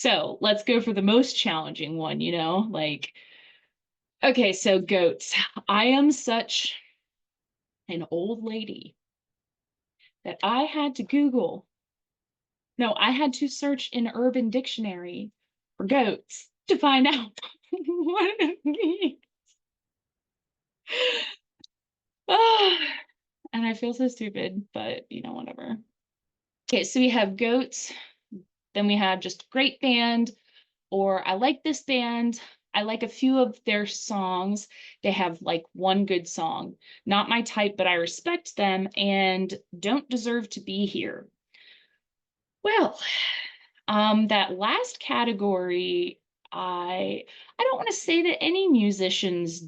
So let's go for the most challenging one, like, okay, so goats. I am such an old lady that I had to Google. No, I had to search in Urban Dictionary for goats to find out what it means. Ah, and I feel so stupid, but whatever. Okay, so we have goats, then we have just great band, or I like this band. I like a few of their songs. They have like one good song. Not my type, but I respect them and don't deserve to be here. Well, that last category, I don't want to say that any musicians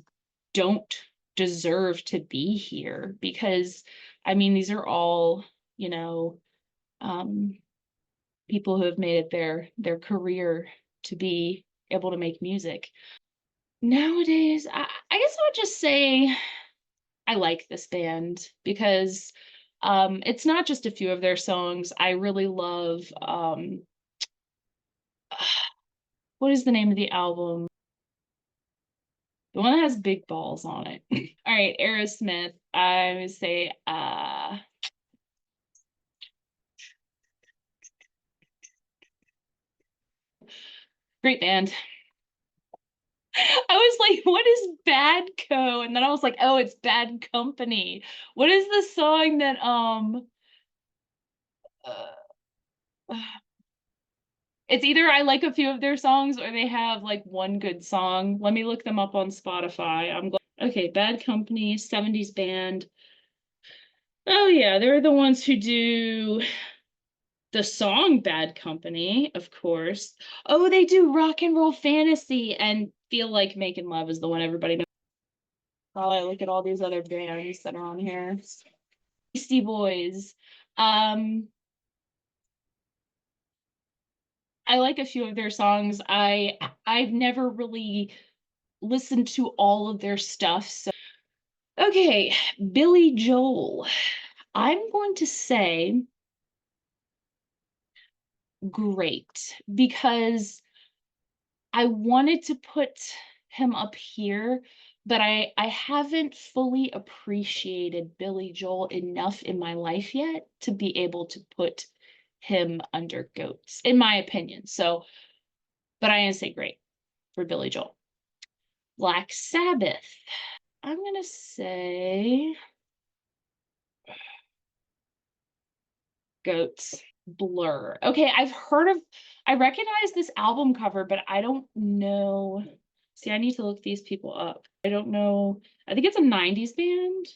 don't deserve to be here because I mean these are all, you know, um, people who have made it their career to be able to make music. Nowadays, I guess I would just say I like this band because it's not just a few of their songs. I really love what is the name of the album? The one that has big balls on it. All right, Aerosmith. I would say great band. I was like, what is Bad Co? And then I was like, oh, it's Bad Company. What is the song that uh, it's either I like a few of their songs or they have like one good song. Let me look them up on Spotify. I'm glad. Okay, Bad Company, 70s band. Oh yeah, they're the ones who do the song Bad Company, of course. Oh, they do Rock and Roll Fantasy and Feel Like Making Love is the one everybody knows. Oh, I look at all these other bands that are on here. Beastie Boys. Um, I like a few of their songs. I've never really listened to all of their stuff. So okay, Billy Joel. I'm going to say great because I wanted to put him up here, but I haven't fully appreciated Billy Joel enough in my life yet to be able to put him under goats, in my opinion. So, but I am say great for Billy Joel. Black Sabbath. I'm gonna say goats. Blur. Okay, I recognize this album cover, but I don't know. See, I need to look these people up. I don't know. I think it's a 90s band.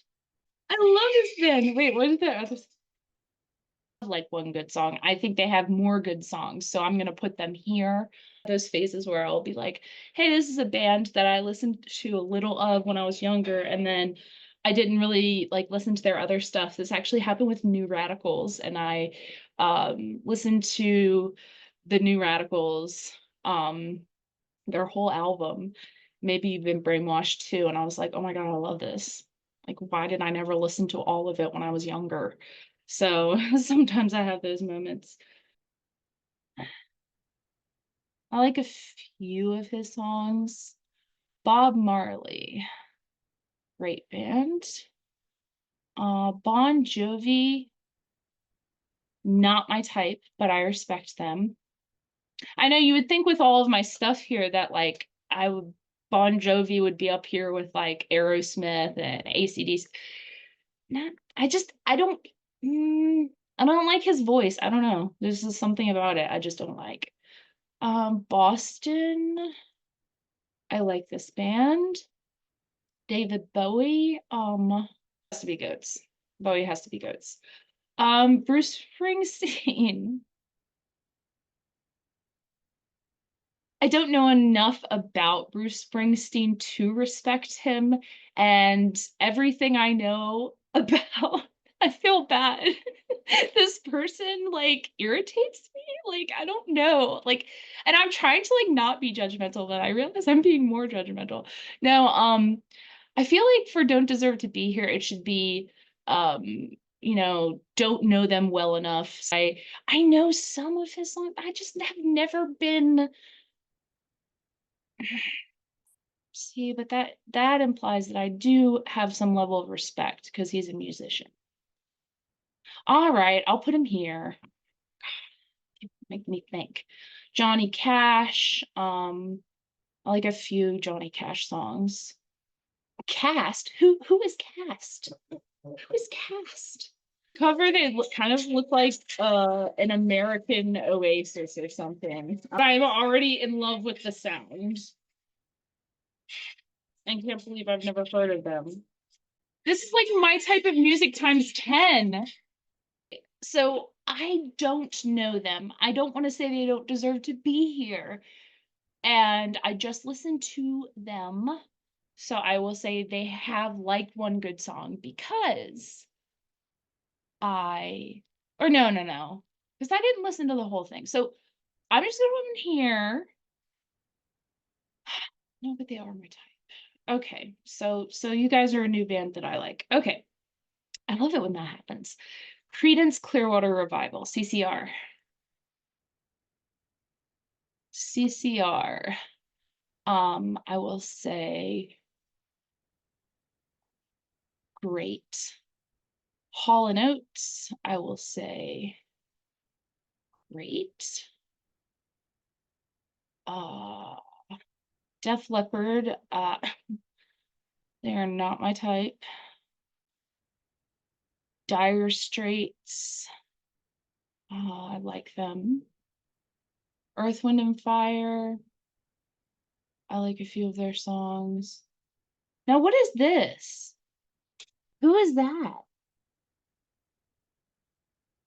I love this band. Wait, what is that other like one good song? I think they have more good songs, so I'm gonna put them here. Those phases where I'll be like, hey, this is a band that I listened to a little of when I was younger, and then I didn't really like listen to their other stuff. This actually happened with New Radicals, and I listened to the New Radicals, their whole album, maybe even Brainwashed too, and I was like, oh my God, I love this. Like, why did I never listen to all of it when I was younger? So sometimes I have those moments. I like a few of his songs. Bob Marley, great band. Bon Jovi, not my type, but I respect them. I know you would think with all of my stuff here that like I would Bon Jovi would be up here with like Aerosmith and AC/DC. Not, I don't like his voice. I don't know. There's just something about it I just don't like. Boston, I like this band. David Bowie, has to be goats. Bowie has to be goats. Bruce Springsteen. I don't know enough about Bruce Springsteen to respect him, and everything I know about, I feel bad. This person like irritates me. Like, I don't know. Like, and I'm trying to like not be judgmental, but I realize I'm being more judgmental. No, I feel like for Don't Deserve to Be Here, it should be um don't know them well enough. I know some of his songs. I just have never been. See, but that implies that I do have some level of respect because he's a musician. All right, I'll put him here. Make me think. Johnny Cash. I like a few Johnny Cash songs. Cast? Who is Cast? Who is Cast? Cover, they kind of look like an American Oasis or something. I'm already in love with the sound. I can't believe I've never heard of them. This is like my type of music times 10. So I don't know them. I don't want to say they don't deserve to be here. And I just listened to them. So I will say they have like one good song because no. Because I didn't listen to the whole thing. So I'm just gonna put them here. No, but they are my type. Okay, so you guys are a new band that I like. Okay. I love it when that happens. Creedence Clearwater Revival, CCR. CCR. I will say great. Hall and Oates, I will say great. Def Leppard, they are not my type. Dire Straits, I like them. Earth, Wind and Fire, I like a few of their songs. Now, what is this? Who is that?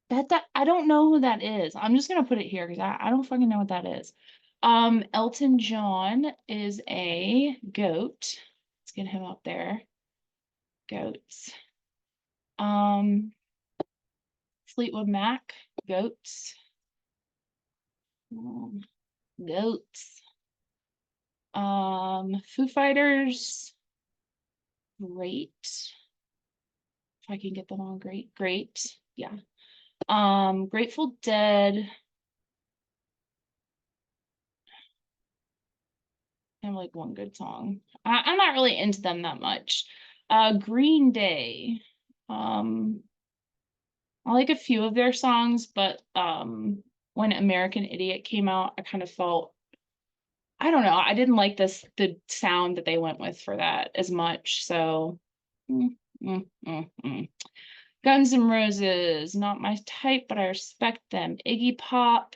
That I don't know who that is. I'm just gonna put it here because I don't fucking know what that is. Elton John is a goat. Let's get him up there. Goats. Fleetwood Mac, goats. Goats. Foo Fighters, great. If I can get them on, great. Yeah. Grateful Dead. I have like one good song. I'm not really into them that much. Green Day. I like a few of their songs, but when American Idiot came out, I kind of felt, I don't know, I didn't like the sound that they went with for that as much. So Guns N' Roses, not my type, but I respect them. Iggy Pop.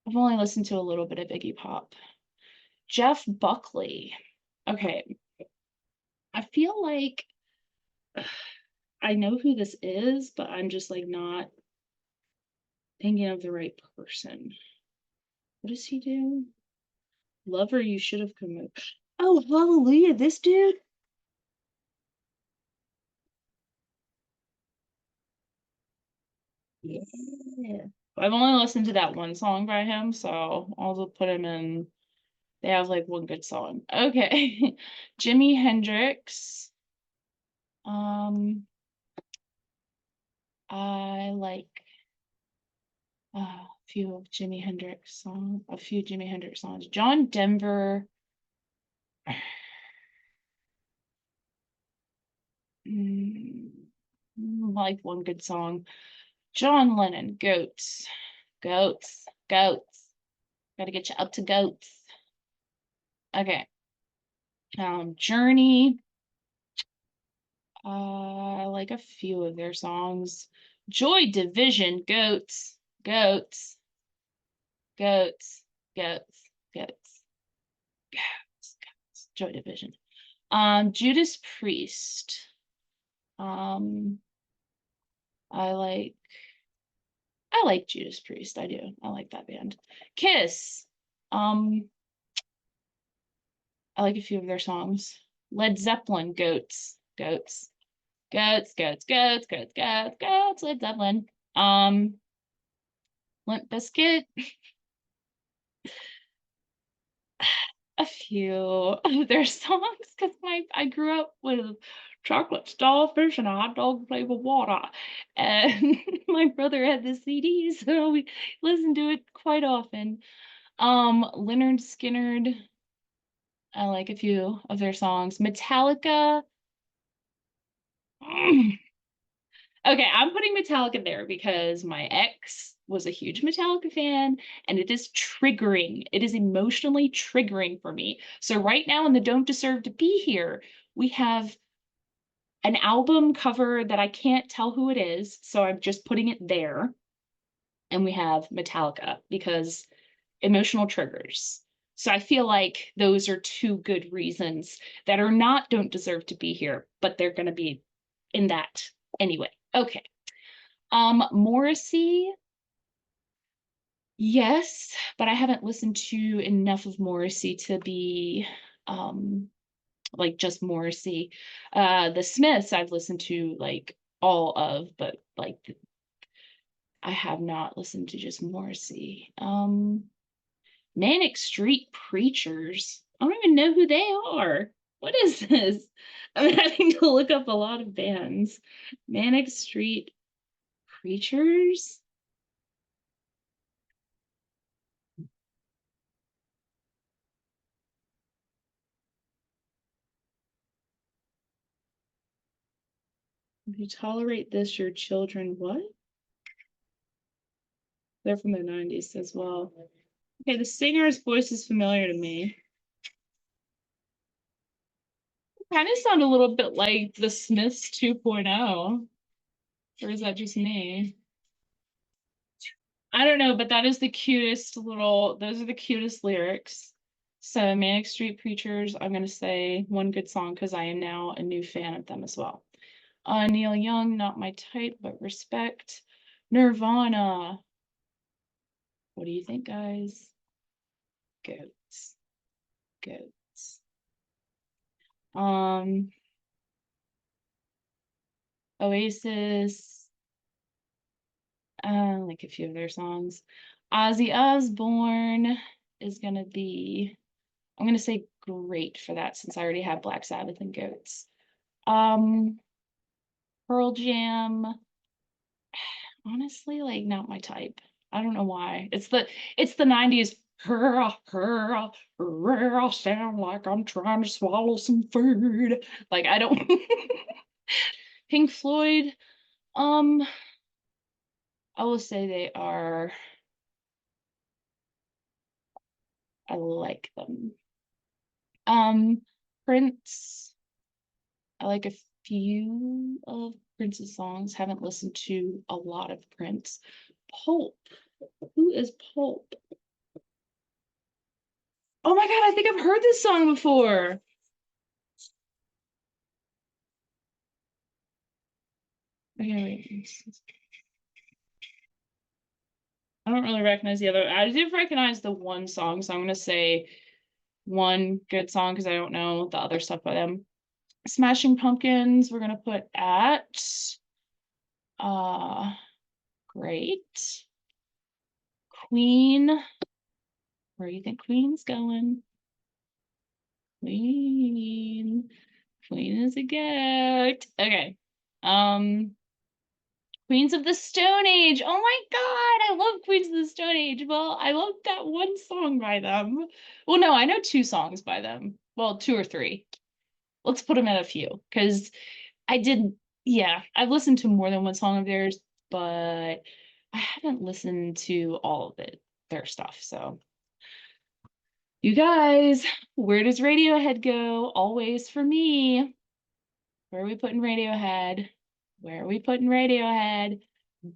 I've only listened to a little bit of Iggy Pop. Jeff Buckley. Okay. I feel like I know who this is, but I'm just like not thinking of the right person. What does he do? Lover, you should have come out. Oh, hallelujah, this dude. Yeah. I've only listened to that one song by him, so I'll just put him in. They have like one good song. Okay. Jimi Hendrix. I like a few Jimi Hendrix songs. John Denver. Like one good song. John Lennon, goats. Goats. Goats. Gotta get you up to goats. Okay. Journey. I like a few of their songs. Joy Division, goats. Goats. Goats. Goats. Goats. Goats. Goats. Joy Division. Judas Priest. I like Judas Priest. I do. I like that band. Kiss. I like a few of their songs. Led Zeppelin, goats. Goats. Goats, goats, goats, goats, goats, goats, Led Zeppelin. Limp Bizkit. A few of their songs because I grew up with chocolate starfish and a hot dog flavored water. And my brother had the CD, so we listened to it quite often. Leonard Skinner, I like a few of their songs. Metallica. Okay, I'm putting Metallica there because my ex was a huge Metallica fan and it is triggering. It is emotionally triggering for me. So right now in the Don't Deserve to Be Here, we have an album cover that I can't tell who it is, so I'm just putting it there. And we have Metallica because emotional triggers. So I feel like those are two good reasons that are not don't deserve to be here, but they're going to be in that anyway. Okay. Morrissey, yes, but I haven't listened to enough of Morrissey to be like just Morrissey. The Smiths I've listened to like all of, but like I have not listened to just Morrissey. Manic Street Preachers. I don't even know who they are. What is this? I'm having to look up a lot of bands. Manic Street Preachers? If you tolerate this, your children what? They're from the 90s as well. Okay, the singer's voice is familiar to me. Kind of sound a little bit like the Smiths 2.0. Or is that just me? I don't know, but that is the cutest little, those are the cutest lyrics. So Manic Street Preachers, I'm gonna say one good song because I am now a new fan of them as well. Neil Young, not my type, but respect. Nirvana. What do you think, guys? Goats. Goats. Um, Oasis. Like a few of their songs. Ozzy Osbourne is gonna be, I'm gonna say great for that since I already have Black Sabbath and Goats. Pearl Jam, honestly, like not my type. I don't know why. It's the 90s. Sound like I'm trying to swallow some food. Like I don't Pink Floyd, um, I will say they are, I like them. Prince, I like a few of Prince's songs. Haven't listened to a lot of Prince. Pulp. Who is Pulp? Oh my God, I think I've heard this song before. Okay, wait. I don't really recognize the other. I do recognize the one song, so I'm gonna say one good song because I don't know the other stuff by them. Smashing Pumpkins, we're gonna put at uh great. Queen, where do you think Queen's going? Queen. Queen is a goat. Okay. Queens of the Stone Age. Oh my God, I love Queens of the Stone Age. Well, I love that one song by them. Well, no, I know two songs by them. Well, two or three. Let's put them at a few because I did, yeah, I've listened to more than one song of theirs, but I haven't listened to all of it, their stuff. So, you guys, where does Radiohead go? Always for me. Where are we putting Radiohead? Where are we putting Radiohead?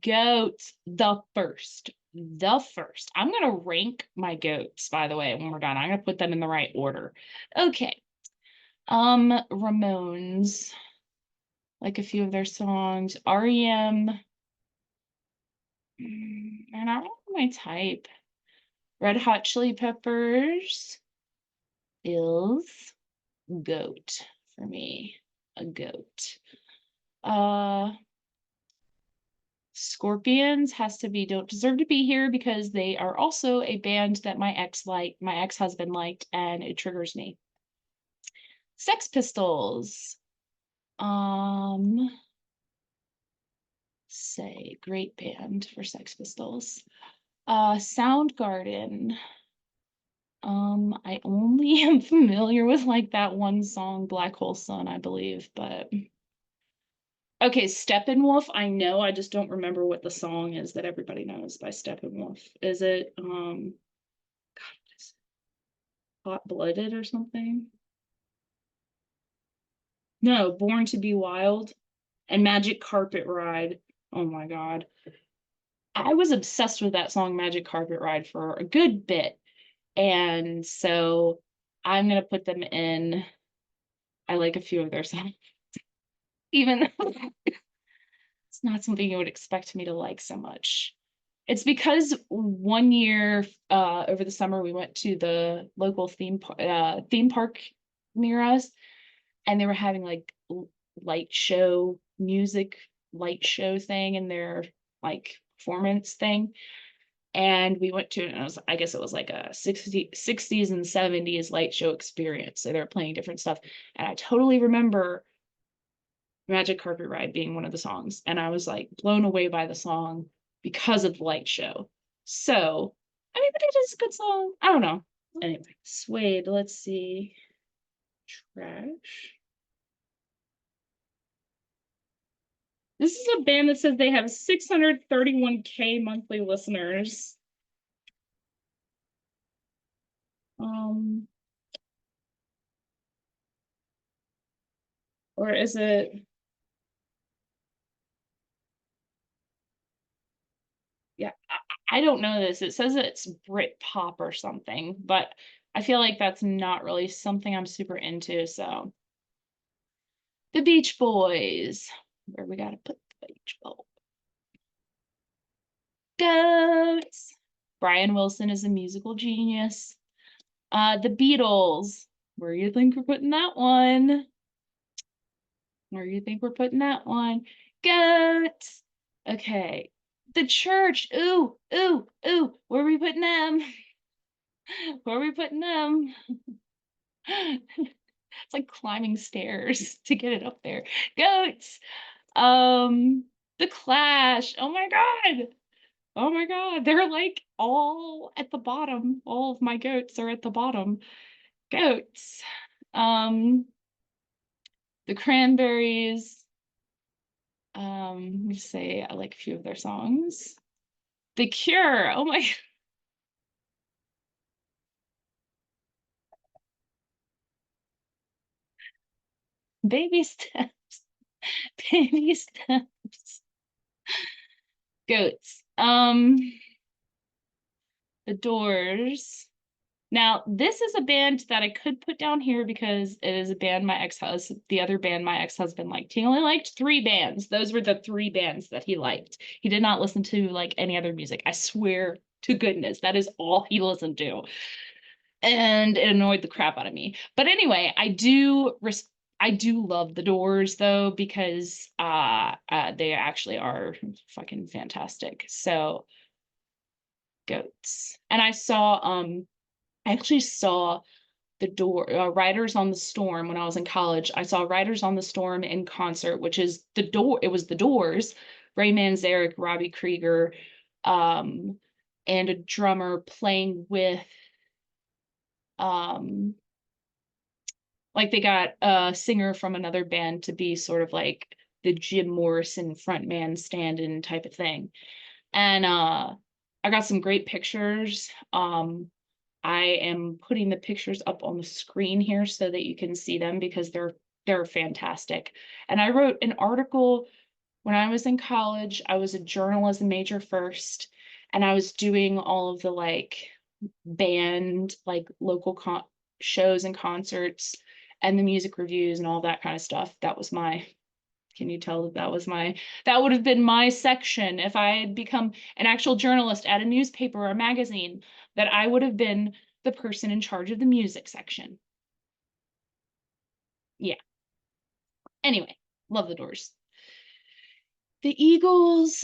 Goats, the first. The first. I'm going to rank my goats, by the way, when we're done. I'm going to put them in the right order. Okay. Ramones. Like a few of their songs. REM. They're not really my type. Red Hot Chili Peppers is goat for me. A goat. Uh Scorpions has to be don't deserve to be here because they are also a band that my ex-husband liked, and it triggers me. Sex Pistols. Say great band for Sex Pistols. Soundgarden. I only am familiar with like that one song, Black Hole Sun, I believe, but okay, Steppenwolf, I know, I just don't remember what the song is that everybody knows by Steppenwolf. Is it Hot Blooded or something? No, Born to Be Wild and Magic Carpet Ride. Oh my God. I was obsessed with that song, Magic Carpet Ride, for a good bit. And so I'm gonna put them in. I like a few of their songs, even though it's not something you would expect me to like so much. It's because one year over the summer we went to the local theme park near us, and they were having like light show music light show thing in their like performance thing. And we went to it, and I guess it was like a 60s and 70s light show experience. So they were playing different stuff. And I totally remember Magic Carpet Ride being one of the songs. And I was like blown away by the song because of the light show. So, I mean, but it is a good song. I don't know. Anyway, Suede, let's see. Trash. This is a band that says they have 631K monthly listeners. Or is it? Yeah, I don't know this. It says it's Brit pop or something, but I feel like that's not really something I'm super into. So the Beach Boys, where we gotta put the Beach Boys. Goats. Brian Wilson is a musical genius. The Beatles. Where do you think we're putting that one? Where do you think we're putting that one? Goats. Okay. The Church. Ooh, ooh, ooh. Where are we putting them? Where are we putting them? It's like climbing stairs to get it up there. Goats. The Clash. Oh my God. Oh my God. They're like all at the bottom. All of my goats are at the bottom. Goats. Um, the Cranberries. Let me say I like a few of their songs. The Cure. Oh my baby steps. Baby steps. Goats. The Doors. Now, this is a band that I could put down here because it is a band the other band my ex-husband liked. He only liked 3 bands. Those were the 3 bands that he liked. He did not listen to like any other music. I swear to goodness, that is all he listened to. And it annoyed the crap out of me. But anyway, I do love the Doors though, because they actually are fucking fantastic. So goats. And I actually saw Riders on the Storm when I was in college. I saw Riders on the Storm in concert, which is it was the Doors, Ray Manzarek, Robbie Krieger, um, and a drummer playing with um like they got a singer from another band to be sort of like the Jim Morrison frontman stand-in type of thing. And I got some great pictures. I am putting the pictures up on the screen here so that you can see them because they're fantastic. And I wrote an article when I was in college. I was a journalism major first, and I was doing all of the like band, like local shows and concerts and the music reviews and all that kind of stuff. Can you tell that that would have been my section if I had become an actual journalist at a newspaper or a magazine, that I would have been the person in charge of the music section. Yeah. Anyway, love the Doors. The Eagles,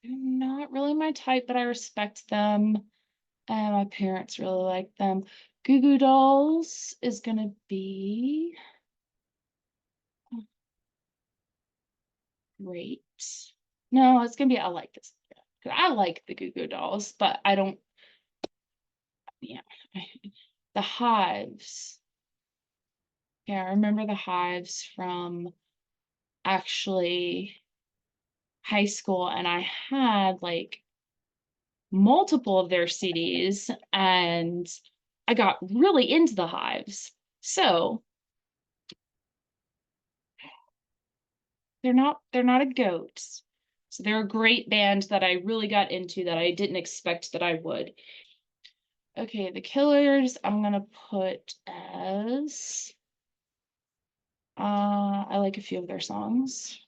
not really my type, but I respect them. And my parents really like them. Goo Goo Dolls is gonna be great. No, it's gonna be I like this. 'Cause I like the Goo Goo Dolls, but I don't. Yeah, the Hives. Yeah, I remember the Hives from actually high school, and I had like multiple of their CDs, and I got really into the Hives. So they're not a goat. So they're a great band that I really got into that I didn't expect that I would. Okay, the Killers I'm gonna put as I like a few of their songs.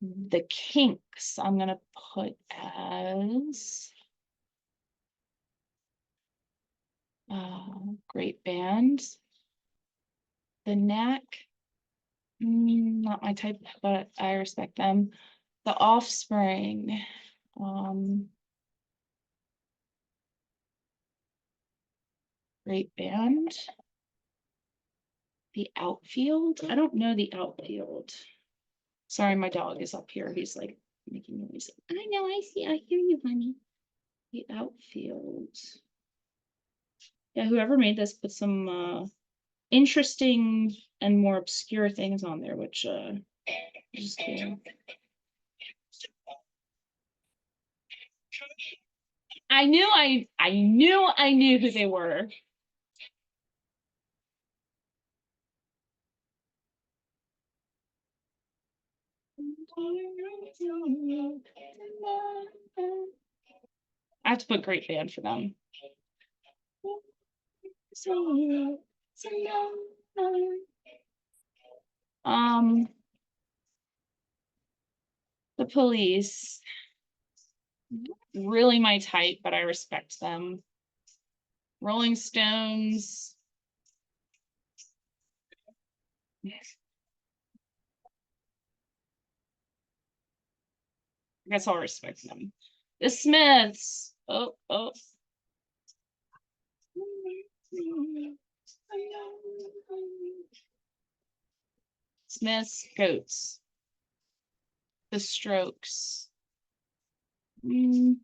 The Kinks I'm gonna put as great band. The Knack, not my type, but I respect them. The Offspring, great band. The Outfield, I don't know the Outfield. Sorry, my dog is up here. He's like making noise. I know, I see, I hear you, honey. The Outfield. Yeah, whoever made this put some interesting and more obscure things on there, which is cool. I knew who they were. I have to put great band for them. Um, the Police, really my type, but I respect them. Rolling Stones. I guess I'll respect them. The Smiths. Oh. Smiths, Goats. The Strokes. I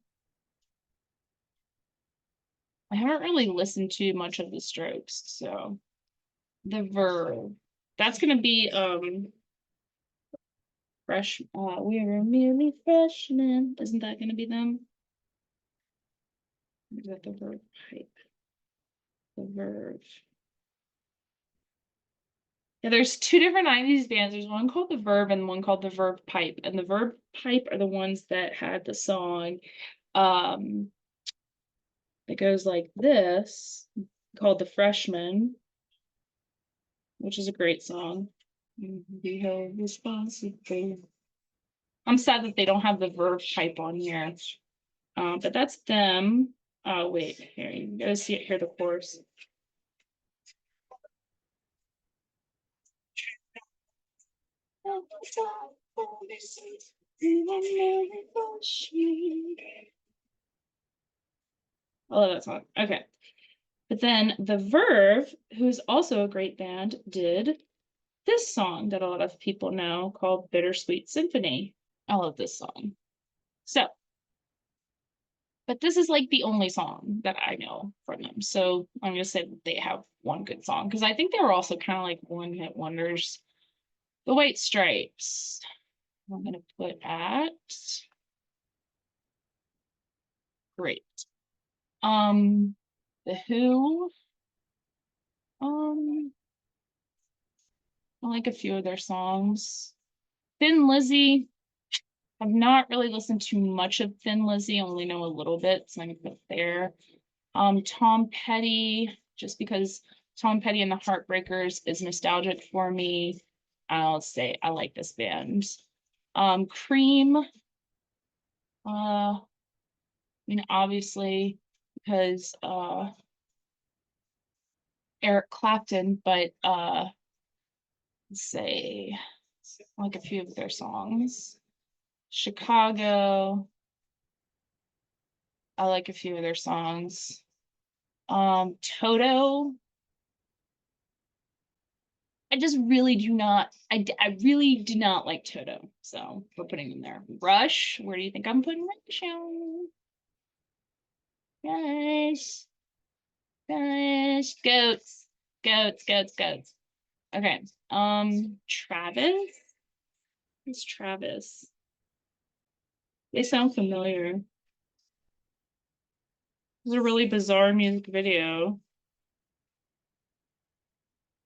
haven't really listened to much of the Strokes, so the Verve. That's gonna be fresh. We're merely freshmen. Isn't that gonna be them? Or is that the Verve Pipe? The Verve. Yeah, there's two different 90s bands. There's one called The Verve and one called The Verve Pipe. And The Verve Pipe are the ones that had the song that goes like this, called The Freshman, which is a great song. Be held responsible. I'm sad that they don't have the Verve Pipe on here. But that's them. Oh, wait, here, you gotta see it here, the chorus. I love that song. Okay. But then The Verve, who's also a great band, did this song that a lot of people know called Bittersweet Symphony. I love this song. So, but this is like the only song that I know from them. So I'm gonna say that they have one good song because I think they were also kind of like one-hit wonders. The White Stripes. I'm gonna put at great. The Who. I like a few of their songs. Thin Lizzy. I've not really listened to much of Thin Lizzy, only know a little bit, so I'm gonna put it there. Tom Petty, just because Tom Petty and the Heartbreakers is nostalgic for me. I'll say I like this band. Cream. I mean, obviously, because Eric Clapton, but let's say like a few of their songs. Chicago. I like a few of their songs. Toto. I just really do not, I really do not like Toto. So we're putting them there. Rush, where do you think I'm putting Rush? Gosh, gosh, goats, goats, goats, goats. Okay. Travis. Who's Travis? They sound familiar. It's a really bizarre music video.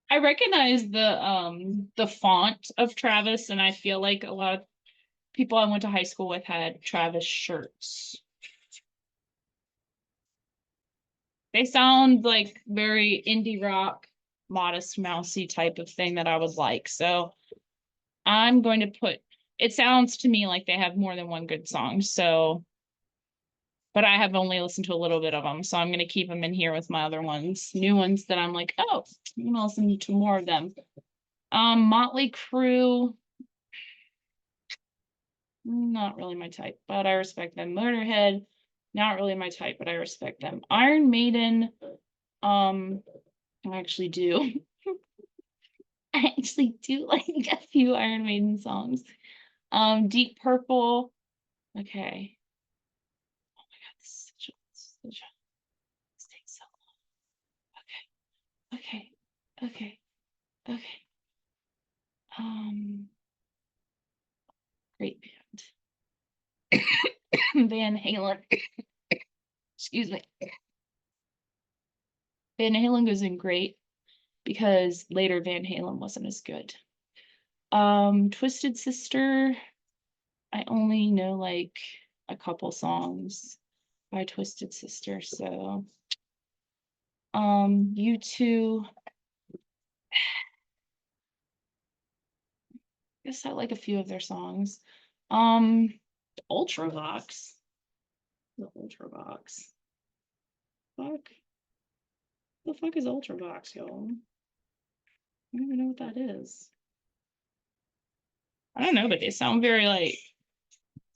I recognize the font of Travis, and I feel like a lot of people I went to high school with had Travis shirts. They sound like very indie rock, Modest Mousy type of thing that I would like. So I'm going to put, it sounds to me like they have more than one good song. So, but I have only listened to a little bit of them. So I'm going to keep them in here with my other ones, new ones that I'm like, oh, I'm going to listen to more of them. Motley Crue, not really my type, but I respect them. Motorhead, not really my type, but I respect them. Iron Maiden, I actually do. I actually do like a few Iron Maiden songs. Deep Purple. Okay. Oh my god, this takes so long. Okay. Okay. Okay. Okay. Great band. Van Halen. Excuse me. Van Halen goes in great because later Van Halen wasn't as good. Twisted Sister. I only know like a couple songs by Twisted Sister, so U2. I guess I like a few of their songs. Ultravox. The Ultravox. Fuck. The fuck is Ultravox, y'all? I don't even know what that is. I don't know, but they sound very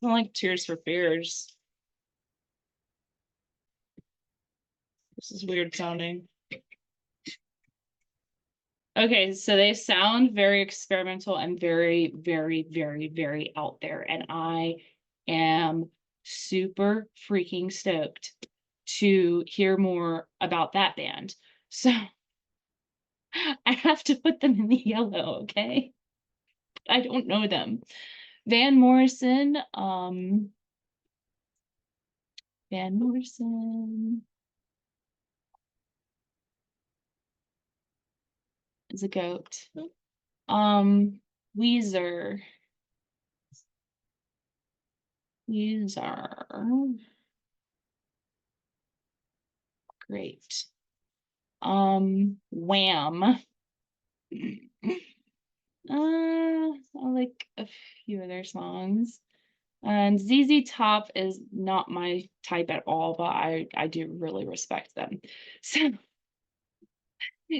like Tears for Fears. This is weird sounding. Okay, so they sound very experimental and very, very, very, very out there. And I am super freaking stoked to hear more about that band. So I have to put them in the yellow, okay? I don't know them. Van Morrison, Van Morrison is a goat. Weezer. Weezer. Great. Wham. I like a few of their songs. And ZZ Top is not my type at all, but I do really respect them. So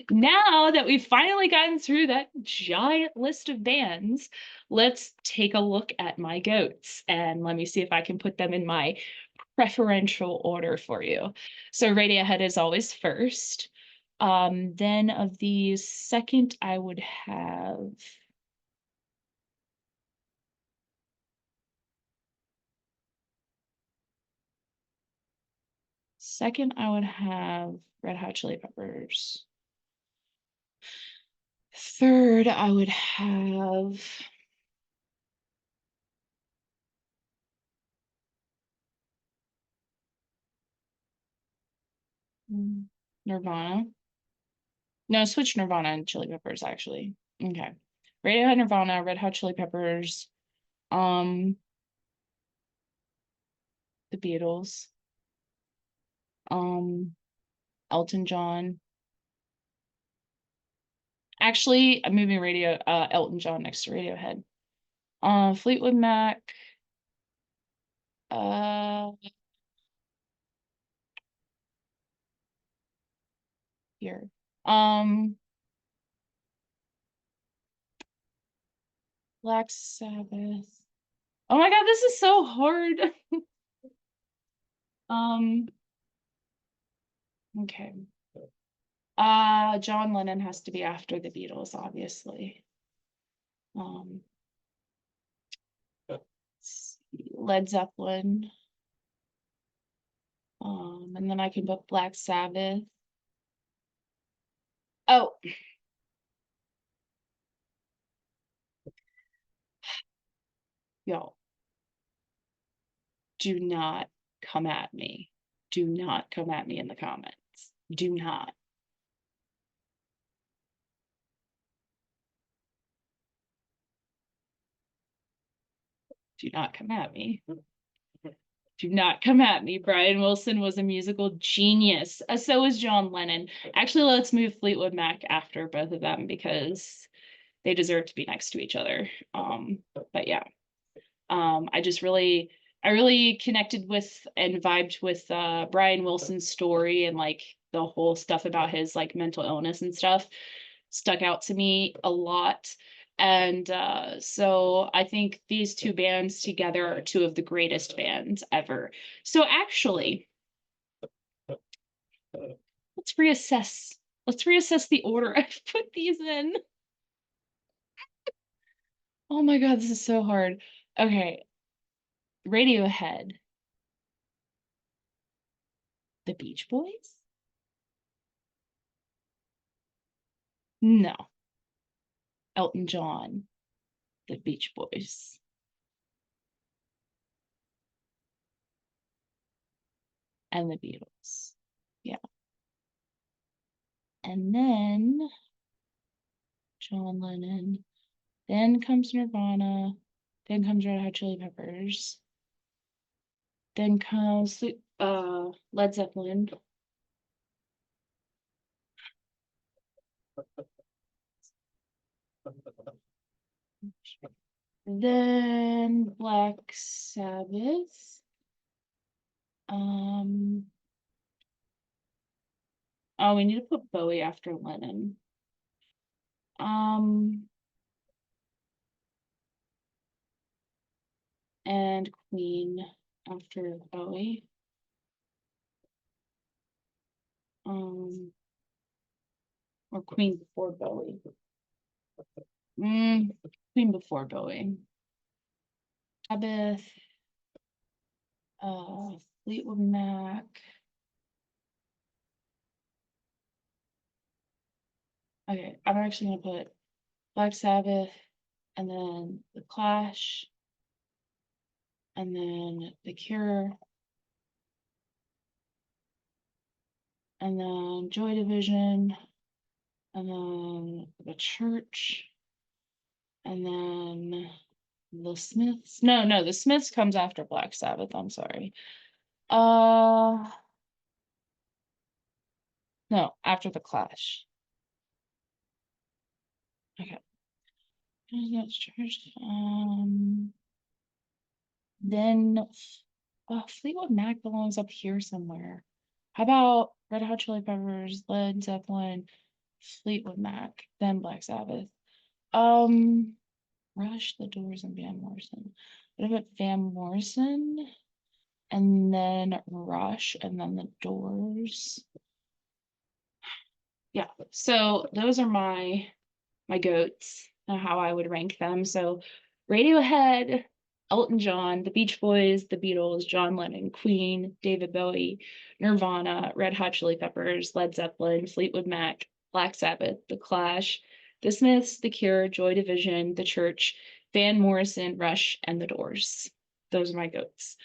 now that we've finally gotten through that giant list of bands, let's take a look at my goats and let me see if I can put them in my preferential order for you. So Radiohead is always first. Then of these, second I would have Red Hot Chili Peppers. Third, I would have Nirvana. No, switch Nirvana and Chili Peppers, actually. Okay. Radiohead, Nirvana, Red Hot Chili Peppers, the Beatles, Elton John. Actually, I'm moving Elton John next to Radiohead. Fleetwood Mac. Here. Black Sabbath. Oh my god, this is so hard. Okay. John Lennon has to be after the Beatles, obviously. Um, let's see, Led Zeppelin. And then I can put Black Sabbath. Oh, y'all, do not come at me. Do not come at me in the comments. Do not. Do not come at me. Do not come at me. Brian Wilson was a musical genius. So was John Lennon. Actually, let's move Fleetwood Mac after both of them because they deserve to be next to each other. But yeah, I really connected with and vibed with Brian Wilson's story, and like the whole stuff about his like mental illness and stuff stuck out to me a lot. And so I think these two bands together are two of the greatest bands ever. So actually, let's reassess. Let's reassess the order I've put these in. Oh my God, this is so hard. Okay, Radiohead, the Beach Boys? No, Elton John, the Beach Boys, and the Beatles. Yeah. And then John Lennon. Then comes Nirvana. Then comes Red Hot Chili Peppers. Then comes Led Zeppelin. Then Black Sabbath. Oh, we need to put Bowie after Lennon. And Queen after Bowie. Or Queen before Bowie. Queen before Bowie. Sabbath. Fleetwood Mac. Okay, I'm actually gonna put Black Sabbath, and then The Clash, and then The Cure, and then Joy Division, and then The Church, and then The Smiths. No, The Smiths comes after Black Sabbath. I'm sorry. No, after The Clash. Okay. Then Fleetwood Mac belongs up here somewhere. How about Red Hot Chili Peppers, Led Zeppelin, Fleetwood Mac, then Black Sabbath? Rush, The Doors, and Van Morrison. What about Van Morrison, and then Rush, and then The Doors? Yeah, so those are my goats and how I would rank them. So Radiohead, Elton John, the Beach Boys, the Beatles, John Lennon, Queen, David Bowie, Nirvana, Red Hot Chili Peppers, Led Zeppelin, Fleetwood Mac, Black Sabbath, The Clash, The Smiths, The Cure, Joy Division, The Church, Van Morrison, Rush, and The Doors. Those are my goats.